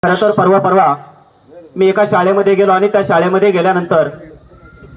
खरं तर परवा मी एका शाळेमध्ये गेलो आणि त्या शाळेमध्ये गेल्यानंतर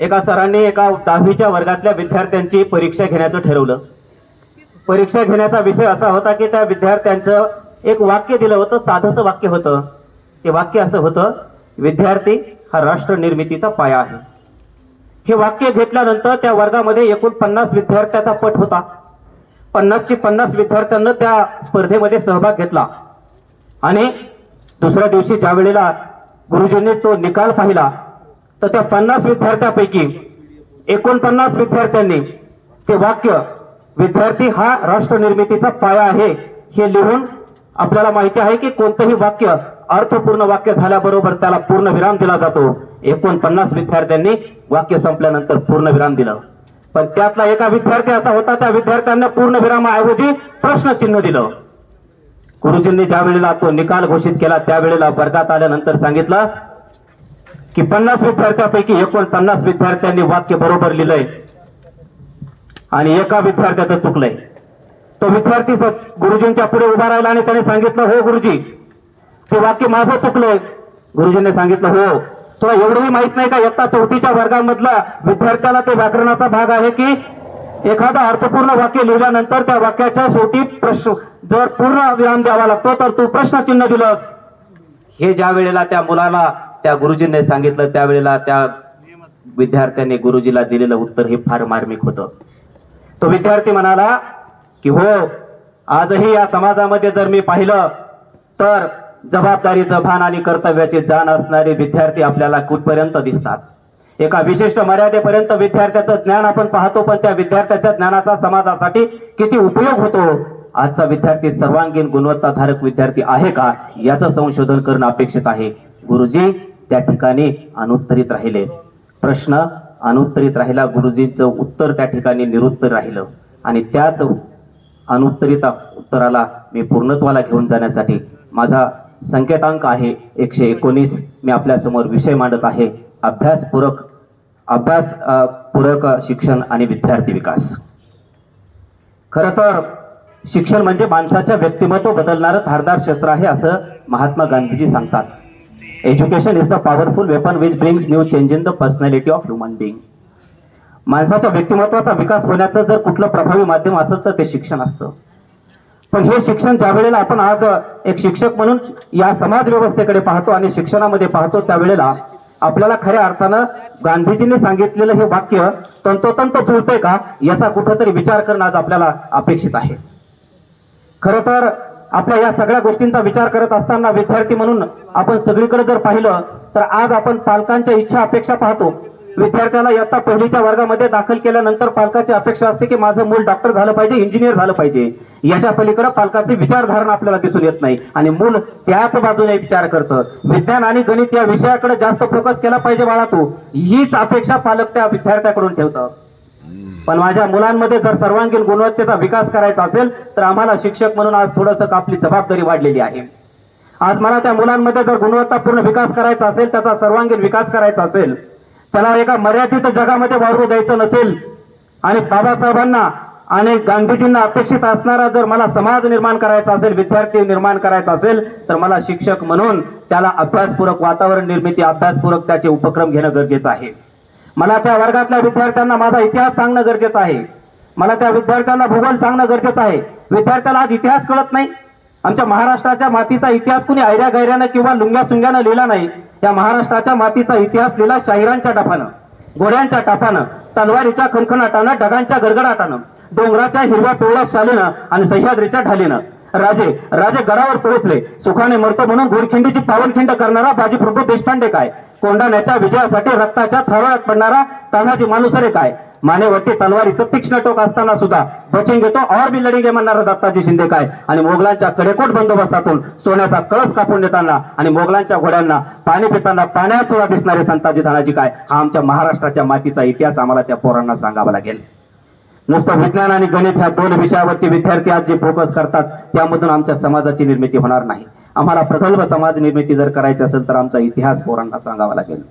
एका सरांनी एका 10वीच्या वर्गातल्या विद्यार्थ्यांची परीक्षा घेण्याचं ठरवलं. परीक्षा घेण्याचा विषय असा होता की त्या विद्यार्थ्यांचं एक वाक्य दिलं होतं, साधंसं वाक्य होतं. ते वाक्य असं होतं, विद्यार्थी हा राष्ट्र निर्मितीचा पाया आहे. हे वाक्य घेतल्यानंतर त्या वर्गामध्ये एकूण 50 विद्यार्थ्यांचा पट होता. 50ची 50 विद्यार्थ्यांना त्या स्पर्धेमध्ये सहभाग घेतला आणि दुसऱ्या दिवशी ज्या वेळेला गुरुजींनी तो निकाल पाहिला तर त्या 50 विद्यार्थ्यांपैकी 49 विद्यार्थ्यांनी ते वाक्य विद्यार्थी हा राष्ट्र निर्मितीचा पाया आहे हे लिहून, आपल्याला माहिती आहे की कोणतंही वाक्य अर्थपूर्ण वाक्य झाल्याबरोबर त्याला पूर्ण विराम दिला जातो. 49 विद्यार्थ्यांनी वाक्य संपल्यानंतर पूर्ण विराम दिलं. पण त्यातला एका विद्यार्थी असा होता, त्या विद्यार्थ्यांना पूर्ण विरामाऐवजी प्रश्नचिन्ह दिलं. गुरुजींनी ज्या वेळेला तो निकाल घोषित केला त्यावेळेला वर्गात आल्यानंतर सांगितलं की 50 विद्यार्थ्यांपैकी 49 विद्यार्थ्यांनी वाक्य बरोबर लिहिलंय आणि एका विद्यार्थ्याचं चुकलंय. तो विद्यार्थी गुरुजींच्या पुढे उभा राहिला आणि त्याने सांगितलं, हो गुरुजी, ते वाक्य माझं चुकलंय. गुरुजींनी सांगितलं, हो, तुला एवढंही माहित नाही का इयत्ता 4थीच्या वर्गामधला विद्यार्थ्याला ते व्याकरणाचा भाग आहे की एखादा अर्थपूर्ण वाक्य लिहिल्यानंतर त्या वाक्याच्या शेवटी प्रश्न जर पूर्ण विराम द्यावा लागतो तर तू प्रश्नचिन्ह दिलंस. हे ज्या वेळेला त्या मुलाला त्या गुरुजींनी सांगितलं त्यावेळेला त्या विद्यार्थ्याने गुरुजीला दिलेलं उत्तर हे फार मार्मिक होतं. तो विद्यार्थी म्हणाला की हो, आजही या समाजामध्ये जर मी पाहिलं तर जबाबदारीचं भान आणि कर्तव्याची जाण असणारे विद्यार्थी आपल्याला कुठपर्यंत दिसतात. एका विशिष्ट मर्यादेपर्यंत विद्यार्थ्याचं ज्ञान आपण पाहतो, पण त्या विद्यार्थ्याच्या ज्ञानाचा समाजासाठी किती उपयोग होतो, आजचा विद्यार्थी सर्वांगीण गुणवत्ताधारक विद्यार्थी आहे का याचं संशोधन करणं अपेक्षित आहे. गुरुजी त्या ठिकाणी अनुत्तरित राहिले, प्रश्न अनुत्तरित राहिला, गुरुजींचं उत्तर त्या ठिकाणी निरुत्तर राहिलं आणि त्याच अनुत्तरित उत्तराला मी पूर्णत्वाला घेऊन जाण्यासाठी माझा संकेतांक आहे 119. मी आपल्या समोर विषय मांडत आहे, अभ्यास पूरक शिक्षण आणि विद्यार्थी विकास. खरं तर शिक्षण म्हणजे माणसाच्या व्यक्तिमत्व बदलणारं धारदार शस्त्र आहे असं महात्मा गांधीजी सांगतात. Education is the powerful weapon which brings new change in the personality of human being. माणसाच्या व्यक्तिमत्वाचा विकास होण्याचं जर कुठलं प्रभावी माध्यम असेल तर ते शिक्षण असतं. पण हे शिक्षण ज्या वेळेला आपण आज एक शिक्षक म्हणून या समाज व्यवस्थेकडे पाहतो आणि शिक्षणामध्ये पाहतो त्यावेळेला आपल्याला खऱ्या अर्थानं गांधीजींनी सांगितलेलं हे वाक्य तंतोतंत जुळतंय का याचा कुठेतरी विचार करणं आज आपल्याला अपेक्षित आहे. खरं तर आपल्या या सगळ्या गोष्टींचा विचार करत असताना विद्यार्थी म्हणून आपण सगळीकडे जर पाहिलं तर आज आपण पालकांच्या इच्छा अपेक्षा पाहतो. विद्यार्थ्याला इयत्ता 1लीच्या वर्गामध्ये दाखल केल्यानंतर पालकाची अपेक्षा असते की माझं मूल डॉक्टर झालं पाहिजे, इंजिनियर झालं पाहिजे. याच्या पलीकडे पालकाची विचारधारणा आपल्याला दिसून येत नाही आणि मूल त्याच बाजूने विचार करतं. विज्ञान आणि गणित या विषयाकडे जास्त फोकस केला पाहिजे बाळा तू, हीच अपेक्षा पालक त्या विद्यार्थ्याकडून ठेवतं. पण माझ्या मुलांमध्ये जर सर्वांगीण गुणवत्तेचा विकास करायचा असेल तर आम्हाला शिक्षक म्हणून आज थोडंसं आपली जबाबदारी वाढलेली आहे. आज मला त्या मुलांमध्ये जर गुणवत्तापूर्ण विकास करायचा असेल, त्याचा सर्वांगीण विकास करायचा असेल, त्याला एका मर्यादित जगामध्ये वावरू द्यायचं नसेल आणि बाबासाहेबांना आणि गांधीजींना अपेक्षित असणारा जर मला समाज निर्माण करायचा असेल, विद्यार्थी निर्माण करायचा असेल तर मला शिक्षक म्हणून त्याला अभ्यासपूरक वातावरण निर्मिती, अभ्यासपूरक त्याचे उपक्रम घेणं गरजेचं आहे. मला त्या वर्गातल्या विद्यार्थ्यांना माझा इतिहास सांगणं गरजेचं आहे. मला त्या विद्यार्थ्यांना भूगोल सांगणं गरजेचं आहे. विद्यार्थ्याला आज इतिहास कळत नाही. आमच्या महाराष्ट्राच्या मातीचा इतिहास कुणी ऐऱ्या गैऱ्यानं किंवा लुंग्या सुंग्यानं लिहिला नाही. या महाराष्ट्राच्या मातीचा इतिहास लिहिला शाहिरांच्या टापानं, घोड्यांच्या टापानं, तलवारीच्या खणखणाटानं, ढगांच्या गडगडाटानं, डोंगराच्या हिरव्या पिवळ्या शालीनं आणि सह्याद्रीच्या ढालीनं. राजे गडावर पोहोचले, सुखाने मरतो म्हणून घोडखिंडीची पावनखिंड करणारा बाजी प्रभू देशपांडे काय, कोंढाण्याच्या विजयासाठी रक्ताच्या थराळ्यात पडणारा तानाजी मालुसरे काय, मानेवरती तलवारीचं तीक्ष्ण टोक असताना सुद्धा बचेंगे तो और भी लढेंगे म्हणणारा दत्ताजी शिंदे काय आणि मोगलांच्या कडेकोट बंदोबस्तातून सोन्याचा कळस कापून देताना आणि मोगलांच्या घोड्यांना पाणी पिताना पाण्यात सुद्धा दिसणारे संताजी धनाजी काय. हा आमच्या महाराष्ट्राच्या मातीचा इतिहास आम्हाला त्या पोरांना सांगावा लागेल. नुसतं विज्ञान आणि गणित ह्या 2 विषयावरती विद्यार्थी आज जे फोकस करतात त्यामधून आमच्या समाजाची निर्मिती होणार नाही. आम्हाला प्रगल्भ समाज निर्मिती जर करायची असेल तर आमचा इतिहास पोरांना सांगावा लागेल.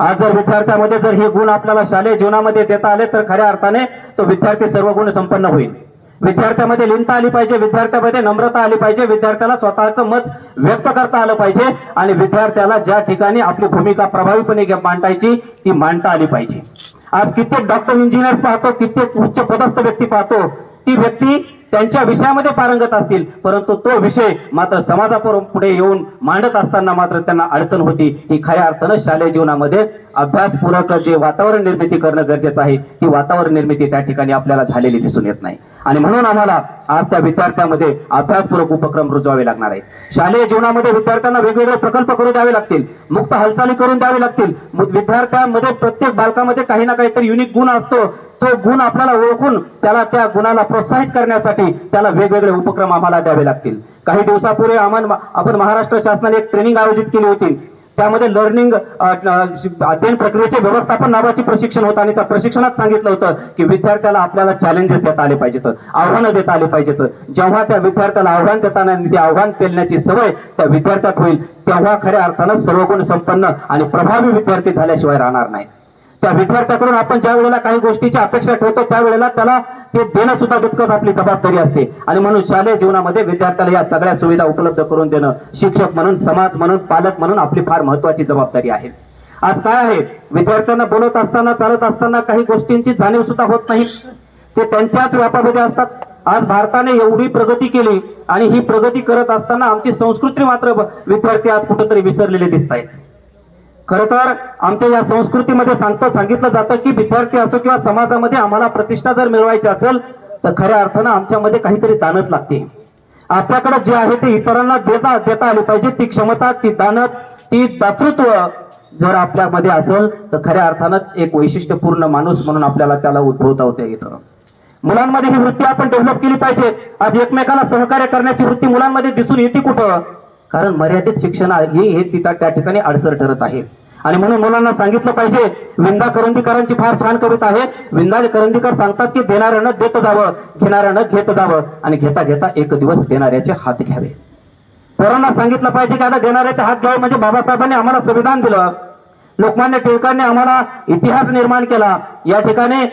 आज जर विद्यार्थ्यामध्ये जर हे गुण आपल्याला शालेय जीवनामध्ये देता आले तर खऱ्या अर्थाने तो विद्यार्थी सर्व गुण संपन्न होईल. विद्यार्थ्यामध्ये लिहिता आली पाहिजे, विद्यार्थ्यामध्ये नम्रता आली पाहिजे, विद्यार्थ्याला स्वतःचं मत व्यक्त करता आलं पाहिजे आणि विद्यार्थ्याला ज्या ठिकाणी आपली भूमिका प्रभावीपणे मांडायची ती मांडता आली पाहिजे. आज कित्येक डॉक्टर इंजिनियर्स पाहतो, कित्येक उच्च पदस्थ व्यक्ती पाहतो, ती व्यक्ती त्यांच्या विषयामध्ये पारंगत असतील, परंतु तो विषय मात्र समाजापुढे येऊन मांडत असताना मात्र त्यांना अडचण होती. ही खऱ्या अर्थानं शालेय जीवनामध्ये अभ्यासपूरक जे वातावरण निर्मिती करणं गरजेचं आहे, ती वातावरण निर्मिती त्या ठिकाणी आपल्याला झालेली दिसून येत नाही. आणि म्हणून आम्हाला आज त्या विद्यार्थ्यामध्ये अभ्यासपूरक उपक्रम रुजवावे लागणार आहे. शालेय जीवनामध्ये विद्यार्थ्यांना वेगवेगळे प्रकल्प करून द्यावे लागतील, मुक्त हालचाली करून द्यावी लागतील. विद्यार्थ्यांमध्ये प्रत्येक बालकामध्ये काही ना काहीतरी युनिक गुण असतो. तो गुण आपल्याला ओळखून त्याला त्या गुणाला प्रोत्साहित करण्यासाठी त्याला वेगवेगळे उपक्रम आम्हाला द्यावे लागतील. काही दिवसापूर्वी आपण महाराष्ट्र शासनाने एक ट्रेनिंग आयोजित केली होती. त्यामध्ये लर्निंग अध्ययन प्रक्रियेचे व्यवस्थापन नावाचे प्रशिक्षण होतं आणि त्या प्रशिक्षणात सांगितलं होतं की विद्यार्थ्याला आपल्याला चॅलेंजेस देता आले पाहिजेत, आव्हानं देता आले पाहिजेत. जेव्हा त्या विद्यार्थ्याला आव्हान देताना ते आव्हान पेलण्याची सवय त्या विद्यार्थ्यात होईल, तेव्हा खऱ्या अर्थानं सर्वगुण संपन्न आणि प्रभावी विद्यार्थी झाल्याशिवाय राहणार नाही. त्या विद्यार्थ्याकडून आपण ज्या वेळेला काही गोष्टीची अपेक्षा ठेवतो त्यावेळेला त्याला ते देणं सुद्धा तितकंच आपली जबाबदारी असते. आणि म्हणून शालेय जीवनामध्ये विद्यार्थ्याला या सगळ्या सुविधा उपलब्ध करून देणं शिक्षक म्हणून, समाज म्हणून, पालक म्हणून आपली फार महत्वाची जबाबदारी आहे. आज काय आहे, विद्यार्थ्यांना बोलत असताना, चालत असताना काही गोष्टींची जाणीव सुद्धा होत नाही, ते त्यांच्याच व्यापामध्ये असतात. आज भारताने एवढी प्रगती केली आणि ही प्रगती करत असताना आमची संस्कृती मात्र विद्यार्थी आज कुठेतरी विसरलेले दिसत आहेत. खरं तर आमच्या या संस्कृतीमध्ये सांगितलं जातं की विद्यार्थी असो किंवा समाजामध्ये आम्हाला प्रतिष्ठा जर मिळवायची असेल तर खऱ्या अर्थानं आमच्यामध्ये काहीतरी दानत लागते. आपल्याकडे जे आहे ते इतरांना देता आले पाहिजे. ती क्षमता, ती दानत, ती दातृत्व जर आपल्यामध्ये असेल तर खऱ्या अर्थानं एक वैशिष्ट्यपूर्ण माणूस म्हणून आपल्याला त्याला उद्भवता होते येतं. मुलांमध्ये ही वृत्ती आपण डेव्हलप केली पाहिजे. आज एकमेकाला सहकार्य करण्याची वृत्ती मुलांमध्ये दिसून येते कुठं? कारण मर्यादित शिक्षण हे त्या ठिकाणी अडसर ठरत आहे. आणि म्हणून मुलांना सांगितलं पाहिजे. विंदा करंदीकरांची फार छान कविता आहे. विंदा करंदीकर सांगतात की देणाऱ्यानं देत जावं, घेणाऱ्यानं घेत जावं आणि घेता घेता एक दिवस देणाऱ्याचे हात घ्यावे. पोरांना सांगितलं पाहिजे की आता देणाऱ्याचे हात घ्यावे म्हणजे बाबासाहेबांनी आम्हाला संविधान दिलं, लोकमान्य टिळकांनी आम्हाला इतिहास निर्माण केला. या ठिकाणी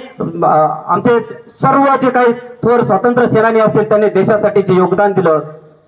आमचे सर्व जे काही थोर स्वातंत्र्य सेनानी असतील त्यांनी देशासाठी जे योगदान दिलं,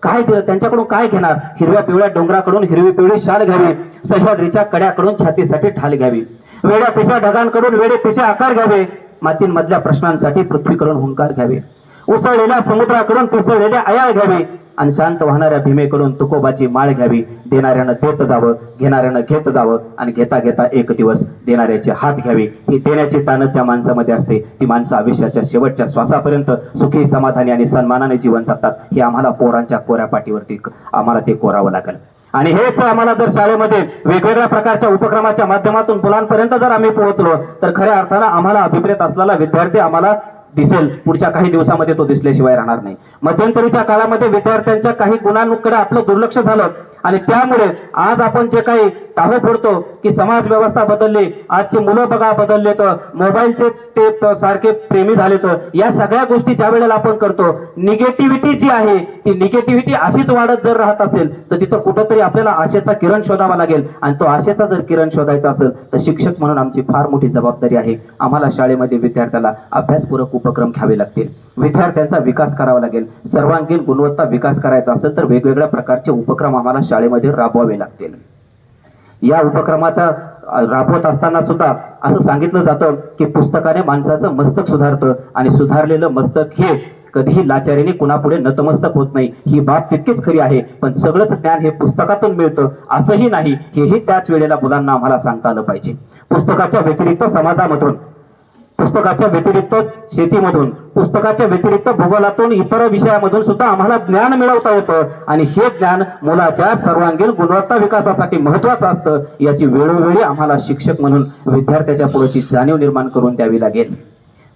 काय दिलं, त्यांच्याकडून काय घेणार? हिरव्या पिवळ्या डोंगराकडून हिरवी पिवळी शाल घ्यावी, सह्याद्रीच्या कड्याकडून छातीसाठी ढाल घ्यावी, वेड्या पिशा ढगांकडून वेडे पिशे आकार घ्यावे, मातींमधल्या प्रश्नांसाठी पृथ्वीकडून हुंकार घ्यावे, उसळलेल्या समुद्राकडून पिसळलेल्या आयाळ घ्यावी आणि शांत वाहणाऱ्या भीमेकडून तुकोबाची माळ घ्यावी. देणाऱ्यानं देत जावं, घेणाऱ्यानं घेत जावं आणि घेता घेता एक दिवस देणाऱ्याचे हात घ्यावे. ही देण्याची ताणत ज्या माणसामध्ये असते ती माणसं आयुष्याच्या शेवटच्या श्वासापर्यंत सुखी, समाधानी आणि सन्मानाने जीवन जगतात. हे आम्हाला पोरांच्या कोऱ्या पाठीवरती आम्हाला ते कोरावं लागेल. आणि हेच आम्हाला जर शाळेमध्ये वेगवेगळ्या प्रकारच्या उपक्रमाच्या माध्यमातून मुलांपर्यंत जर आम्ही पोहोचलो तर खऱ्या अर्थानं आम्हाला अभिप्रेत असलेला विद्यार्थी आम्हाला दिसेल. पुढच्या काही दिवसामध्ये तो दिसल्याशिवाय राहणार नाही. मध्यंतरीच्या काळामध्ये विद्यार्थ्यांच्या काही गुणांकडे आपलं दुर्लक्ष झालं आणि त्यामुळे आज आपण जे काही टाहो फोडतो की समाज व्यवस्था बदलली, आजची मुलं बघा बदलले, तर मोबाईलचे ते सारखे प्रेमी झाले, तर या सगळ्या गोष्टी ज्या वेळेला आपण करतो, निगेटिव्हिटी जी आहे ती निगेटिव्हिटी अशीच वाढत जर राहत असेल तर तिथं कुठंतरी आपल्याला आशेचा किरण शोधावा लागेल. आणि तो आशेचा जर किरण शोधायचा असेल तर शिक्षक म्हणून आमची फार मोठी जबाबदारी आहे. आम्हाला शाळेमध्ये विद्यार्थ्याला अभ्यासपूरक उपक्रम घ्यावे लागतील, विद्यार्थ्यांचा विकास करावा लागेल. सर्वांगीण गुणवत्ता विकास करायचा असेल तर वेगवेगळ्या प्रकारचे उपक्रम आम्हाला शाळेमध्ये राबवावे लागतील. या उपक्रमाचा राबवत असताना सुद्धा असं सांगितलं जातं की पुस्तकाने माणसाचं मस्तक सुधारतं आणि सुधारलेलं मस्तक हे कधीही लाचारीने कुणापुढे नतमस्तक होत नाही. ही बाब तितकीच खरी आहे. पण सगळंच ज्ञान हे पुस्तकातून मिळतं असंही नाही, हेही त्याच वेळेला मुलांना आम्हाला सांगता आलं पाहिजे. पुस्तकाच्या व्यतिरिक्त समाजामधून, पुस्तकाच्या व्यतिरिक्त शेतीमधून, पुस्तकाच्या व्यतिरिक्त भूगोलातून, इतर विषयामधून सुद्धा आम्हाला ज्ञान मिळवता येतं आणि हे ज्ञान मुलाच्या सर्वांगीण गुणवत्ता विकासासाठी महत्वाचं असतं. याची वेळोवेळी आम्हाला शिक्षक म्हणून विद्यार्थ्याच्या पुढची जाणीव निर्माण करून द्यावी लागेल.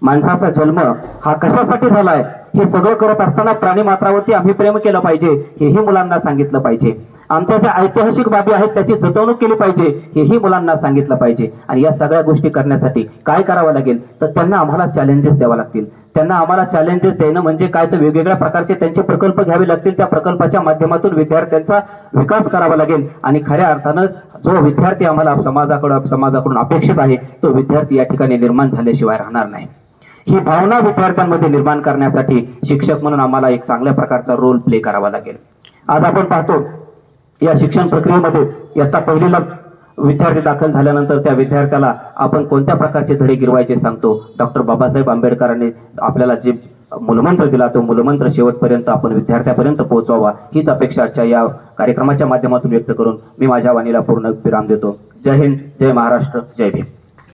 माणसाचा जन्म हा कशासाठी झालाय हे सगळं करत असताना प्राणीमात्रावरती आम्ही प्रेम केलं पाहिजे, हेही मुलांना सांगितलं पाहिजे. आमच्या ज्या ऐतिहासिक बाबी आहेत त्याची जतवणूक केली पाहिजे, हेही मुलांना सांगितलं पाहिजे. आणि या सगळ्या गोष्टी करण्यासाठी काय करावं लागेल तर त्यांना आम्हाला चॅलेंजेस द्यावा लागतील. त्यांना आम्हाला चॅलेंजेस देणं म्हणजे काय तर वेगवेगळ्या प्रकारचे त्यांचे प्रकल्प घ्यावे लागतील. त्या प्रकल्पाच्या माध्यमातून विद्यार्थ्यांचा विकास करावा लागेल. आणि खऱ्या अर्थानं जो विद्यार्थी आम्हाला समाजाकडून अपेक्षित आहे तो विद्यार्थी या ठिकाणी निर्माण झाल्याशिवाय राहणार नाही. ही भावना विद्यार्थ्यांमध्ये निर्माण करण्यासाठी शिक्षक म्हणून आम्हाला एक चांगल्या प्रकारचा रोल प्ले करावा लागेल. आज आपण पाहतो या शिक्षण प्रक्रियेमध्ये इयत्ता पहिलीला विद्यार्थी दाखल झाल्यानंतर त्या विद्यार्थ्याला आपण कोणत्या प्रकारचे धडे गिरवायचे सांगतो. डॉक्टर बाबासाहेब आंबेडकरांनी आपल्याला जे मूलमंत्र दिला तो मूलमंत्र शेवटपर्यंत आपण विद्यार्थ्यापर्यंत पोहोचवावा हीच अपेक्षा आजच्या या कार्यक्रमाच्या माध्यमातून व्यक्त करून मी माझ्या वाणीला पूर्ण विराम देतो. जय हिंद, जय महाराष्ट्र, जय भीम.